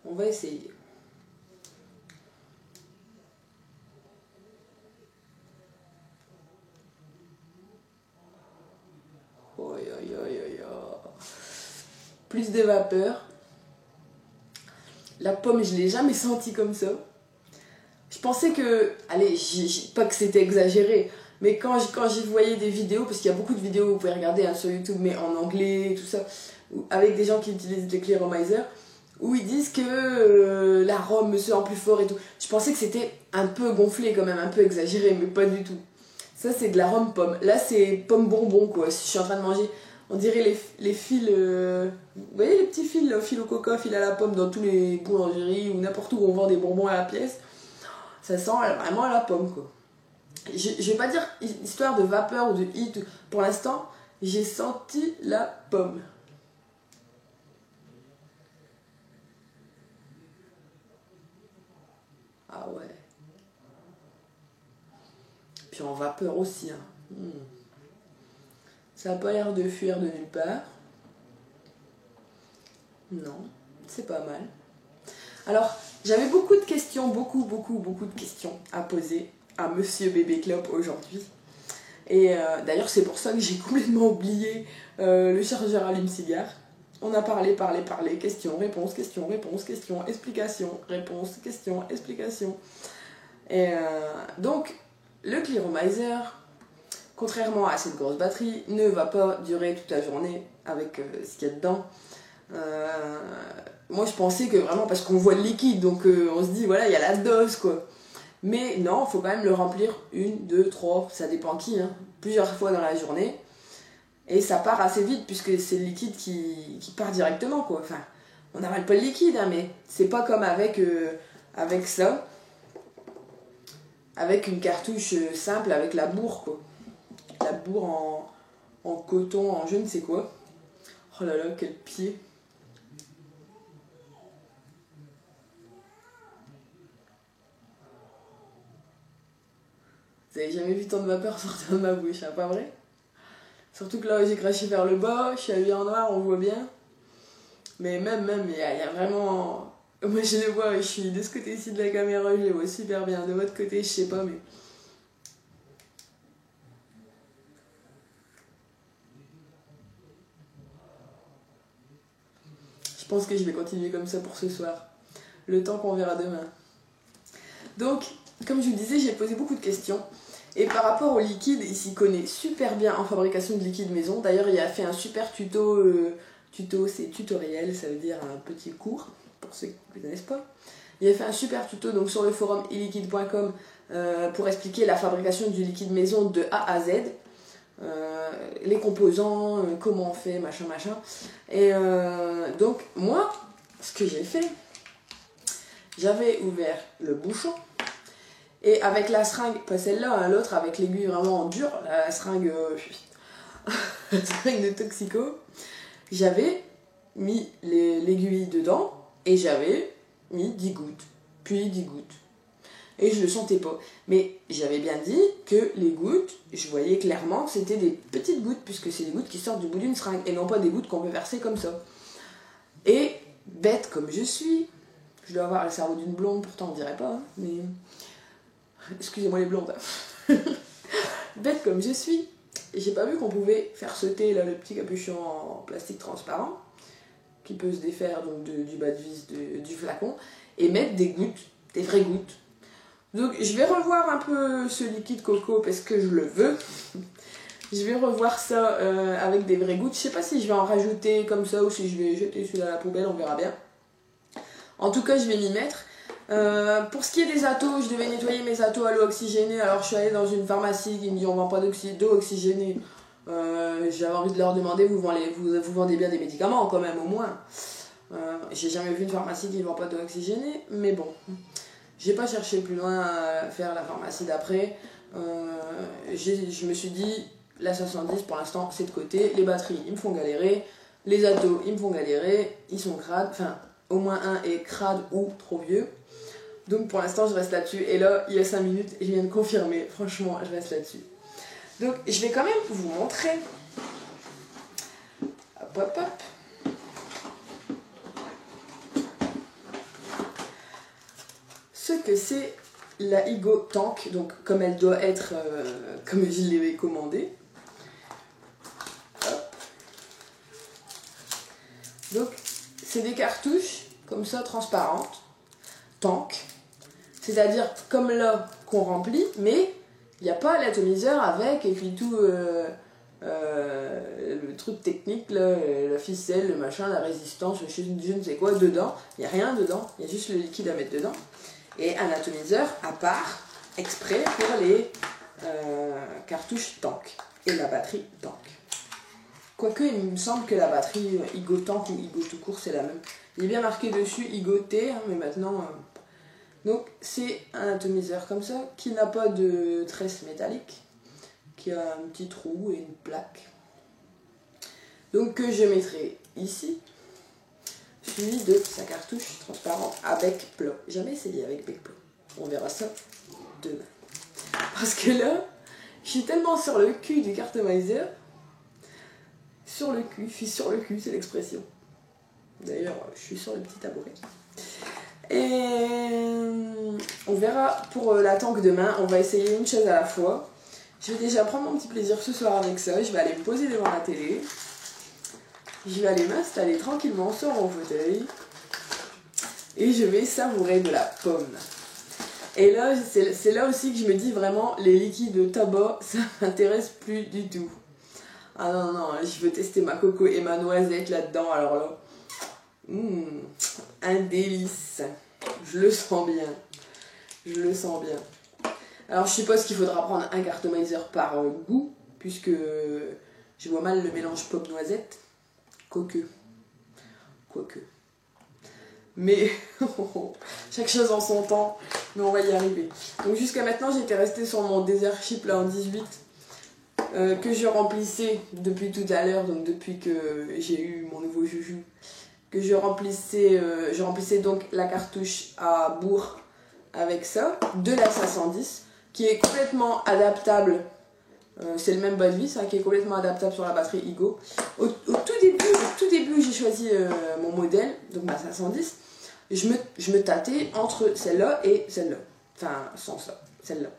On va essayer. Oi, oi, oi, oi, oi. Plus de vapeur. La pomme, je l'ai jamais sentie comme ça. Je pensais que, allez, pas que c'était exagéré, mais quand j'y voyais des vidéos, parce qu'il y a beaucoup de vidéos, vous pouvez regarder hein, sur YouTube, mais en anglais, tout ça, avec des gens qui utilisent le Clearomizer, où ils disent que l'arôme me sent plus fort et tout. Je pensais que c'était un peu gonflé quand même, un peu exagéré, mais pas du tout. Ça, c'est de l'arôme pomme. Là, c'est pomme bonbon, quoi. Si je suis en train de manger, on dirait les fils... vous voyez les petits fils, fils au coca, fils à la pomme, dans tous les boulangeries ou n'importe où on vend des bonbons à la pièce. Ça sent vraiment à la pomme, quoi. Je vais pas dire histoire de vapeur ou de heat. Pour l'instant, j'ai senti la pomme. Ah ouais. Puis en vapeur aussi, hein. Ça n'a pas l'air de fuir de nulle part. Non, c'est pas mal. Alors, j'avais beaucoup de questions, beaucoup de questions à poser à Monsieur Bébé Clope aujourd'hui. Et d'ailleurs, c'est pour ça que j'ai complètement oublié le chargeur allume-cigare. On a parlé, question, réponse, explication, réponse, question, explication. Et donc, le Clearomizer, contrairement à cette grosse batterie, ne va pas durer toute la journée avec ce qu'il y a dedans. Moi je pensais que vraiment parce qu'on voit le liquide donc on se dit voilà il y a la dose quoi, mais non il faut quand même le remplir 1, 2, 3, ça dépend qui hein, plusieurs fois dans la journée et ça part assez vite puisque c'est le liquide qui part directement quoi. Enfin on n'avale pas le liquide hein, mais c'est pas comme avec ça, avec une cartouche simple avec la bourre quoi, la bourre en coton, en je ne sais quoi. Oh là là quel pied. Vous avez jamais vu tant de vapeur sortir de ma bouche, hein, pas vrai? Surtout que là, j'ai craché vers le bas, je suis habillée en noir, on voit bien. Mais même, il y a vraiment... Moi, je les vois, je suis de ce côté-ci de la caméra, je les vois super bien. De votre côté, je sais pas, mais... Je pense que je vais continuer comme ça pour ce soir. Le temps qu'on verra demain. Donc, comme je vous disais, j'ai posé beaucoup de questions. Et par rapport au liquide, il s'y connaît super bien en fabrication de liquide maison. D'ailleurs, il a fait un super tuto. Tuto, c'est tutoriel, ça veut dire un petit cours, pour ceux qui ne connaissent pas. Il a fait un super tuto donc, sur le forum iliquide.com pour expliquer la fabrication du liquide maison de A à Z. Les composants, comment on fait, machin. Et donc, moi, ce que j'ai fait, j'avais ouvert le bouchon. Et avec la seringue, pas celle-là, hein, l'autre avec l'aiguille vraiment dure, la seringue, la seringue de toxico, j'avais mis l'aiguille dedans et j'avais mis 10 gouttes, puis 10 gouttes. Et je le sentais pas. Mais j'avais bien dit que les gouttes, je voyais clairement que c'était des petites gouttes, puisque c'est des gouttes qui sortent du bout d'une seringue, et non pas des gouttes qu'on peut verser comme ça. Et bête comme je suis, je dois avoir le cerveau d'une blonde, pourtant on dirait pas, hein, mais... Excusez-moi les blondes. Bête comme je suis, j'ai pas vu qu'on pouvait faire sauter là, le petit capuchon en plastique transparent qui peut se défaire donc, du bas de vis du flacon et mettre des gouttes, des vraies gouttes. Donc je vais revoir un peu ce liquide coco parce que je le veux. Je vais revoir ça avec des vraies gouttes. Je sais pas si je vais en rajouter comme ça ou si je vais jeter celui-là à la poubelle, on verra bien. En tout cas, je vais m'y mettre. Pour ce qui est des atos, je devais nettoyer mes atos à l'eau oxygénée. Alors je suis allée dans une pharmacie qui me dit on vend pas d'eau oxygénée. J'avais envie de leur demander vous vendez bien des médicaments quand même au moins. J'ai jamais vu une pharmacie qui ne vend pas d'eau oxygénée, mais bon, j'ai pas cherché plus loin à faire la pharmacie d'après. Je me suis dit la 70 pour l'instant c'est de côté. Les batteries ils me font galérer, les atos ils me font galérer, ils sont crades, enfin au moins un est crade ou trop vieux. Donc pour l'instant je reste là-dessus. Et là il y a 5 minutes je viens de confirmer, franchement je reste là-dessus. Donc je vais quand même vous montrer. Hop hop hop. ce que c'est la Igo Tank, donc comme elle doit être, comme je l'ai commandée. Hop. Donc, c'est des cartouches comme ça, transparentes, tank, c'est-à-dire comme là qu'on remplit, mais il n'y a pas l'atomiseur avec, et puis tout le truc technique, là, la ficelle, le machin, la résistance, je ne sais quoi, dedans. Il n'y a rien dedans, il y a juste le liquide à mettre dedans. Et un atomiseur à part, exprès pour les cartouches tank. Et la batterie tank. Quoique, il me semble que la batterie Igo Tank ou Igo tout court, c'est la même. Il est bien marqué dessus Igo T, hein, mais maintenant... Donc, c'est un atomiseur comme ça, qui n'a pas de tresse métallique, qui a un petit trou et une plaque. Donc, que je mettrai ici, suivi de sa cartouche transparente à bec plat. Jamais essayé avec bec plat. On verra ça demain. Parce que là, je suis tellement sur le cul du cartomiseur. Sur le cul, je suis sur le cul, c'est l'expression. D'ailleurs, je suis sur le petit tabouret. Et on verra pour la tank demain. On va essayer une chose à la fois. Je vais déjà prendre mon petit plaisir ce soir avec ça. Je vais aller me poser devant la télé. Je vais aller m'installer tranquillement sur mon fauteuil. Et je vais savourer de la pomme. Et là, c'est là aussi que je me dis vraiment, les liquides tabac, ça m'intéresse plus du tout. Ah non, non, je veux tester ma coco et ma noisette là-dedans, alors là. Un délice. Je le sens bien. Je le sens bien. Alors, je suppose qu'il faudra prendre un cartomiseur par goût, puisque je vois mal le mélange pomme-noisette. Quoique. Mais, chaque chose en son temps, mais on va y arriver. Donc, jusqu'à maintenant, j'étais restée sur mon Desert Chip là en 18. Que je remplissais depuis tout à l'heure, donc depuis que j'ai eu mon nouveau joujou, que je remplissais donc la cartouche à bourre avec ça, de la 510, qui est complètement adaptable, c'est le même bas de vis, hein, qui est complètement adaptable sur la batterie Igo. Au tout début où j'ai choisi mon modèle, donc ma 510, je me tâtais entre celle-là et celle-là, enfin sans ça, celle-là.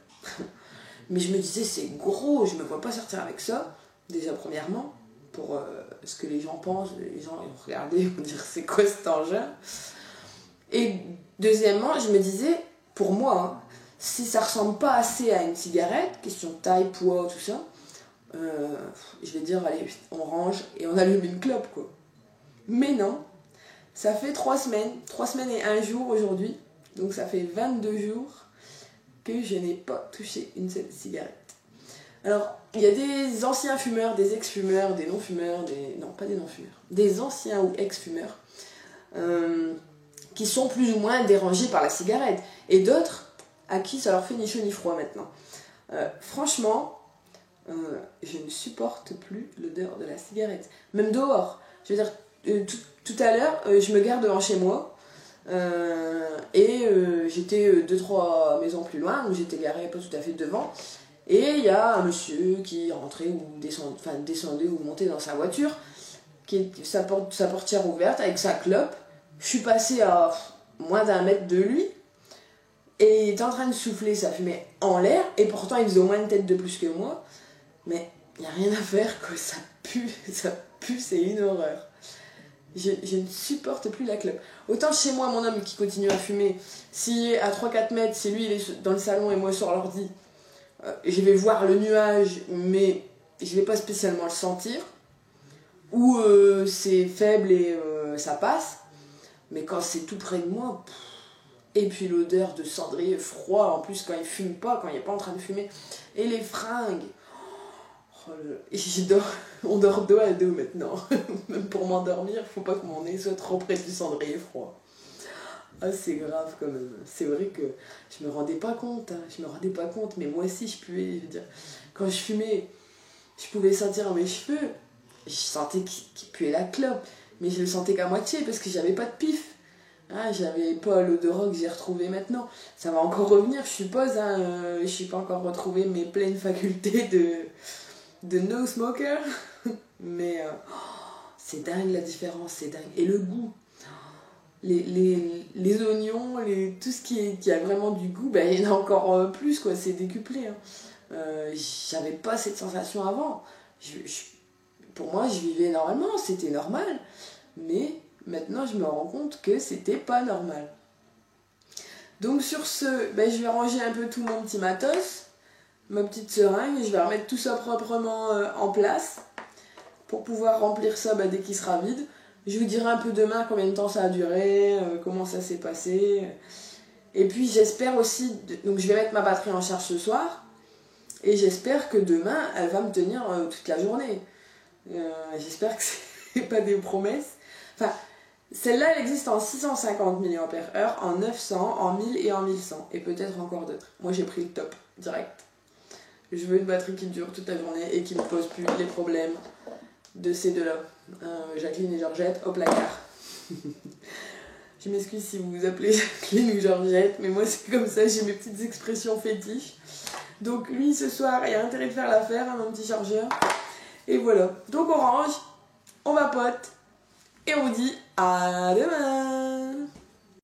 Mais je me disais, c'est gros, je me vois pas sortir avec ça, déjà premièrement, pour ce que les gens pensent, les gens ils vont regarder, ils vont dire c'est quoi cet engin. Et deuxièmement, je me disais, pour moi, hein, si ça ressemble pas assez à une cigarette, question de taille, poids, tout ça, je vais dire, allez, on range et on allume une clope, quoi. Mais non, ça fait 3 semaines et 1 jour aujourd'hui, donc ça fait 22 jours que je n'ai pas touché une seule cigarette. Alors, il y a des anciens fumeurs, des ex-fumeurs, des non-fumeurs, non, pas des non-fumeurs, des anciens ou ex-fumeurs, qui sont plus ou moins dérangés par la cigarette, et d'autres à qui ça leur fait ni chaud ni froid maintenant. Franchement, je ne supporte plus l'odeur de la cigarette, même dehors. Je veux dire, tout à l'heure, je me gare devant chez moi, et j'étais 2-3 maisons plus loin, donc j'étais garée pas tout à fait devant, et il y a un monsieur qui rentrait ou descendait ou montait dans sa voiture, sa portière ouverte avec sa clope. Je suis passée à moins d'1 mètre de lui, et il était en train de souffler, ça fumait en l'air, et pourtant il faisait au moins une tête de plus que moi, mais il n'y a rien à faire, quoi, ça pue, c'est une horreur. Je ne supporte plus la clope. Autant chez moi, mon homme qui continue à fumer, si à 3-4 mètres, si lui il est dans le salon et moi sur l'ordi, je vais voir le nuage, mais je vais pas spécialement le sentir. Ou c'est faible et ça passe. Mais quand c'est tout près de moi, et puis l'odeur de cendrier froid, en plus quand il fume pas, quand il est pas en train de fumer, et les fringues. Et on dort dos à dos maintenant. Même pour m'endormir, faut pas que mon nez soit trop près du cendrier froid. Ah, c'est grave quand même. C'est vrai que je me rendais pas compte, mais moi aussi je puais. Je veux dire, quand je fumais, je pouvais sentir mes cheveux. Je sentais qu'ils puaient la clope, mais je le sentais qu'à moitié parce que j'avais pas de pif. Ah, j'avais pas l'odorat que j'ai retrouvé maintenant. Ça va encore revenir, je suppose. Hein, je suis pas encore retrouvé mes pleines facultés de no smoker. Mais c'est dingue la différence, c'est dingue. Et le goût. les oignons, tout ce qui a vraiment du goût, ben, il y en a encore plus, quoi, c'est décuplé. Hein. J'avais pas cette sensation avant. Pour moi, je vivais normalement, c'était normal. Mais maintenant, je me rends compte que c'était pas normal. Donc sur ce, ben, je vais ranger un peu tout mon petit matos, ma petite seringue, et je vais remettre tout ça proprement en place pour pouvoir remplir ça dès qu'il sera vide. Je vous dirai un peu demain combien de temps ça a duré, comment ça s'est passé. Et puis j'espère aussi, donc je vais mettre ma batterie en charge ce soir, et j'espère que demain, elle va me tenir toute la journée. J'espère que c'est pas des promesses. Enfin, celle-là, elle existe en 650 mAh, en 900, en 1000 et en 1100, et peut-être encore d'autres. Moi, j'ai pris le top, direct. Je veux une batterie qui dure toute la journée et qui ne pose plus les problèmes de ces deux-là. Jacqueline et Georgette, au placard. Je m'excuse si vous vous appelez Jacqueline ou Georgette, mais moi, c'est comme ça, j'ai mes petites expressions fétiches. Donc, lui, ce soir, il y a intérêt de faire l'affaire, hein, mon petit chargeur. Et voilà. Donc, on range, on vapote, et on vous dit à demain!